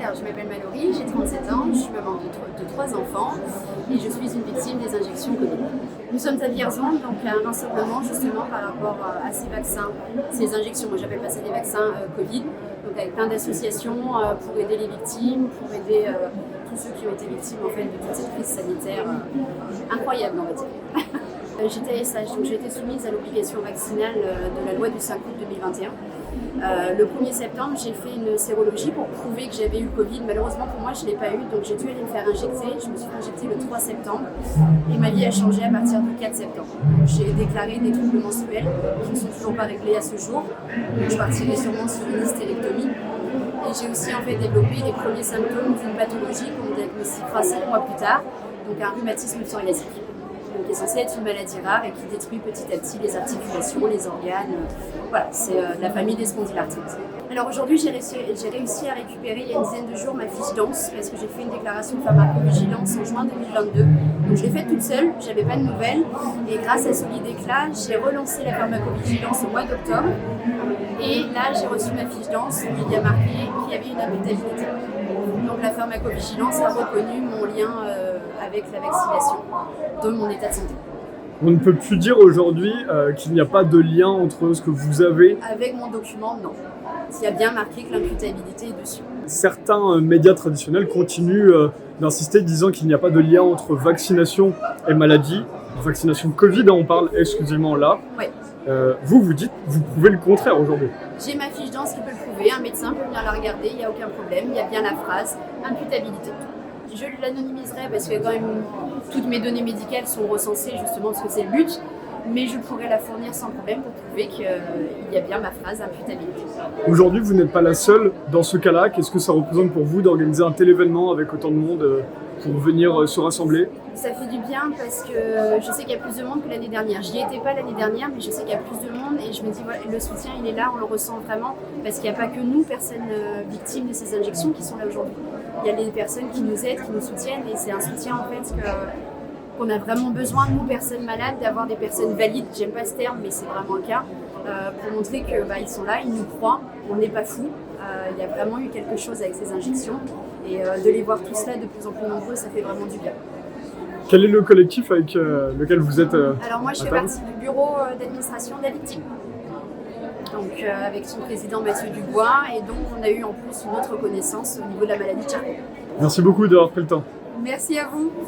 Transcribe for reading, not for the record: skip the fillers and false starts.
Alors, je m'appelle Mallory, j'ai 37 ans, je suis maman de 3 enfants et je suis une victime des injections Covid. Nous sommes à Vierzon, donc à un rassemblement justement par rapport à ces vaccins, ces injections. Moi, j'appelle pas ça des vaccins Covid, donc avec plein d'associations pour aider les victimes, pour aider tous ceux qui ont été victimes en fait, de toute cette crise sanitaire incroyable, on va dire. J'étais ASH, donc j'ai été soumise à l'obligation vaccinale de la loi du 5 août 2021. Le 1er septembre, j'ai fait une sérologie pour prouver que j'avais eu le Covid. Malheureusement pour moi, je ne l'ai pas eu, donc j'ai dû aller me faire injecter. Je me suis fait injecter le 3 septembre et ma vie a changé à partir du 4 septembre. J'ai déclaré des troubles menstruels qui ne sont toujours pas réglés à ce jour. Donc je partirai sûrement sur une hystérectomie. Et j'ai aussi en fait développé les premiers symptômes d'une pathologie qu'on diagnostiquera 7 mois plus tard, donc un rhumatisme psoriasique. Qui est censé être une maladie rare et qui détruit petit à petit les articulations, les organes. Voilà, c'est de la famille des spondylarthrites. Alors aujourd'hui, j'ai réussi à récupérer il y a une dizaine de jours ma fiche dense parce que j'ai fait une déclaration de pharmacovigilance en juin 2022. Donc je l'ai faite toute seule, j'avais pas de nouvelles et grâce à Solidéclat, j'ai relancé la pharmacovigilance au mois d'octobre et là j'ai reçu ma fiche dense où il y a marqué qu'il y avait une imputabilité. Donc la pharmacovigilance a reconnu mon lien avec la vaccination de mon état de santé. On ne peut plus dire aujourd'hui qu'il n'y a pas de lien entre ce que vous avez. Avec mon document, non. Il y a bien marqué que l'imputabilité est dessus. Certains médias traditionnels continuent d'insister disant qu'il n'y a pas de lien entre vaccination et maladie. Vaccination Covid, on parle exclusivement là. Oui. Vous dites, vous prouvez le contraire aujourd'hui. J'ai ma fiche dense qui peut le prouver, un médecin peut venir la regarder, il n'y a aucun problème, il y a bien la phrase imputabilité. Je l'anonymiserai parce que quand même toutes mes données médicales sont recensées justement parce que c'est le but, mais je pourrais la fournir sans problème pour prouver qu'il y a bien ma phrase imputabilité. Aujourd'hui, vous n'êtes pas la seule dans ce cas-là. Qu'est-ce que ça représente pour vous d'organiser un tel événement avec autant de monde pour venir se rassembler? Ça fait du bien parce que je sais qu'il y a plus de monde que l'année dernière. J'y étais pas l'année dernière, mais je sais qu'il y a plus de monde et je me dis voilà, le soutien il est là, on le ressent vraiment parce qu'il n'y a pas que nous, personnes victimes de ces injections, qui sont là aujourd'hui. Il y a des personnes qui nous aident, qui nous soutiennent et c'est un soutien en fait qu'on a vraiment besoin, nous, personnes malades, d'avoir des personnes valides. J'aime pas ce terme, mais c'est vraiment le cas, pour montrer qu'ils sont là, ils nous croient, on n'est pas fous. Il y a vraiment eu quelque chose avec ces injections et de les voir tous là de plus en plus nombreux, ça fait vraiment du bien. Quel est le collectif avec lequel vous êtes Alors moi, je fais partie du bureau d'administration de la victime. Donc avec son président Mathieu Dubois et donc on a eu en plus une autre reconnaissance au niveau de la maladie de Charcot. Merci beaucoup d'avoir pris le temps. Merci à vous.